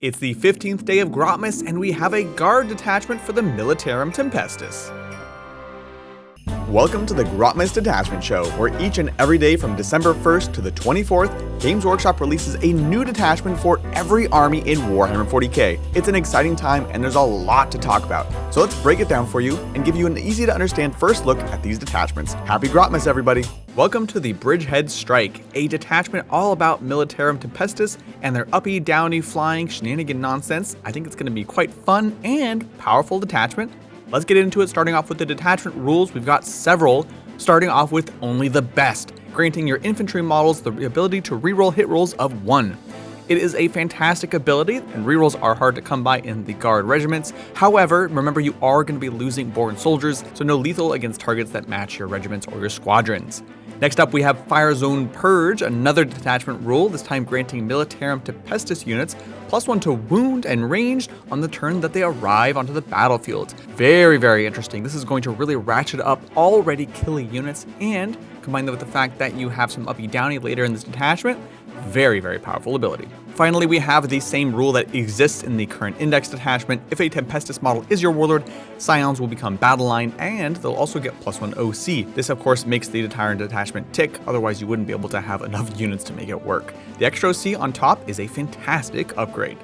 It's the 15th day of Grotmas, and we have a guard detachment for the Militarum Tempestus. Welcome to the Grotmas Detachment Show, where each and every day from December 1st to the 24th, Games Workshop releases a new detachment for every army in Warhammer 40k. It's an exciting time, and there's a lot to talk about. So let's break it down for you and give you an easy to understand first look at these detachments. Happy Grotmas, everybody! Welcome to the Bridgehead Strike, a detachment all about Militarum Tempestus and their uppy, downy, flying shenanigan nonsense. I think it's going to be quite fun and powerful detachment. Let's get into it, starting off with the detachment rules. We've got several, starting off with only the best, granting your infantry models the ability to reroll hit rolls of 1. It is a fantastic ability, and rerolls are hard to come by in the guard regiments. However, remember you are going to be losing born soldiers, so no lethal against targets that match your regiments or your squadrons. Next up, we have Fire Zone Purge, another detachment rule, this time granting Militarum Tempestus units +1 to wound and ranged on the turn that they arrive onto the battlefield. Very, very interesting. This is going to really ratchet up already killy units, and combine that with the fact that you have some uppy downy later in this detachment. Very, very powerful ability. Finally, we have the same rule that exists in the current index detachment. If a Tempestus model is your warlord, Scions will become battle line, and they'll also get +1 OC. This of course makes the entire detachment tick, otherwise you wouldn't be able to have enough units to make it work. The extra OC on top is a fantastic upgrade.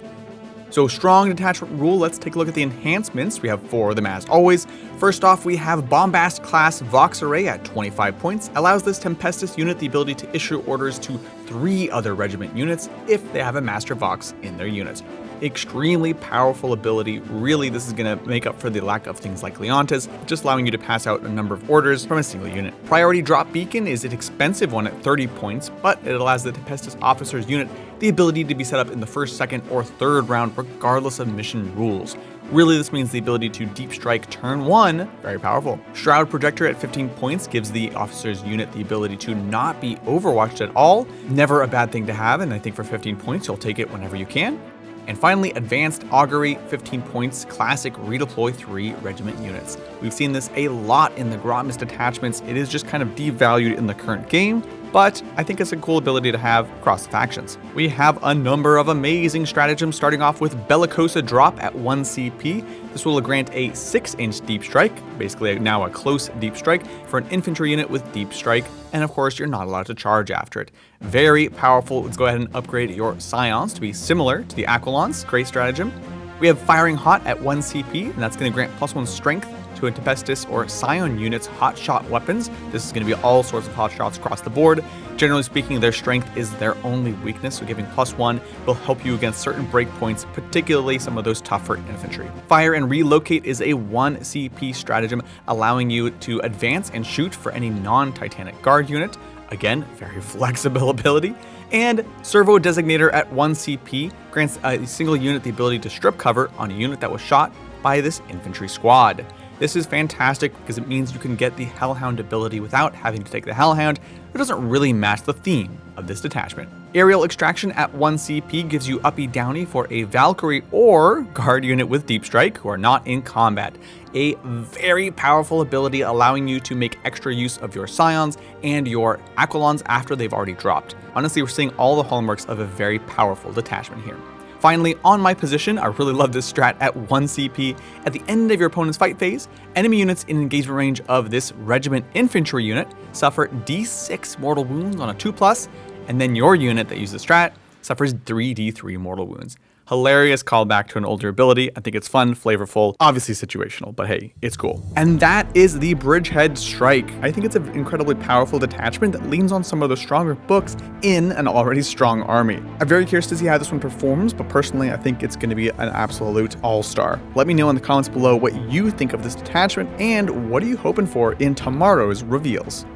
So strong detachment rule, let's take a look at the enhancements. We have 4 of them as always. First off, we have Bombast class Vox Array at 25 points. Allows this Tempestus unit the ability to issue orders to 3 other regiment units if they have a Master Vox in their unit. Extremely powerful ability. Really, this is going to make up for the lack of things like Leontes, just allowing you to pass out a number of orders from a single unit. Priority Drop Beacon is an expensive one at 30 points, but it allows the Tempestus officer's unit the ability to be set up in the first, second, or third round regardless of mission rules. Really, this means the ability to deep strike turn 1, very powerful. Shroud Projector at 15 points gives the officer's unit the ability to not be overwatched at all. Never a bad thing to have, and I think for 15 points, you'll take it whenever you can. And finally, Advanced Augury, 15 points, classic redeploy 3 regiment units. We've seen this a lot in the Grotmas detachments. It is just kind of devalued in the current game, but I think it's a cool ability to have across factions. We have a number of amazing stratagems, starting off with Bellicosa Drop at 1 CP. This will grant a 6-inch deep strike, basically now a close deep strike, for an infantry unit with deep strike, and of course you're not allowed to charge after it. Very powerful. Let's go ahead and upgrade your Scions to be similar to the Aquilons. Great stratagem. We have Firing Hot at 1 CP, and that's going to grant +1 strength to a Tempestus or Scion unit's hot shot weapons. This is going to be all sorts of hot shots across the board. Generally speaking, their strength is their only weakness, so giving +1 will help you against certain breakpoints, particularly some of those tougher infantry. Fire and Relocate is a 1 CP stratagem, allowing you to advance and shoot for any non-Titanic Guard unit. Again, very flexible ability. And Servo Designator at 1 CP grants a single unit the ability to strip cover on a unit that was shot by this infantry squad. This is fantastic because it means you can get the Hellhound ability without having to take the Hellhound. It doesn't really match the theme of this detachment. Aerial Extraction at 1 CP gives you uppy downy for a Valkyrie or Guard unit with Deep Strike who are not in combat. A very powerful ability allowing you to make extra use of your Scions and your Aquilons after they've already dropped. Honestly, we're seeing all the hallmarks of a very powerful detachment here. Finally, on my position, I really love this strat at 1 CP. At the end of your opponent's fight phase, enemy units in engagement range of this regiment infantry unit suffer D6 mortal wounds on a 2+, and then your unit that uses strat suffers 3d3 mortal wounds. Hilarious callback to an older ability. I think it's fun, flavorful, obviously situational, but hey, it's cool. And that is the Bridgehead Strike. I think it's an incredibly powerful detachment that leans on some of the stronger books in an already strong army. I'm very curious to see how this one performs, but personally, I think it's going to be an absolute all-star. Let me know in the comments below what you think of this detachment and what are you hoping for in tomorrow's reveals.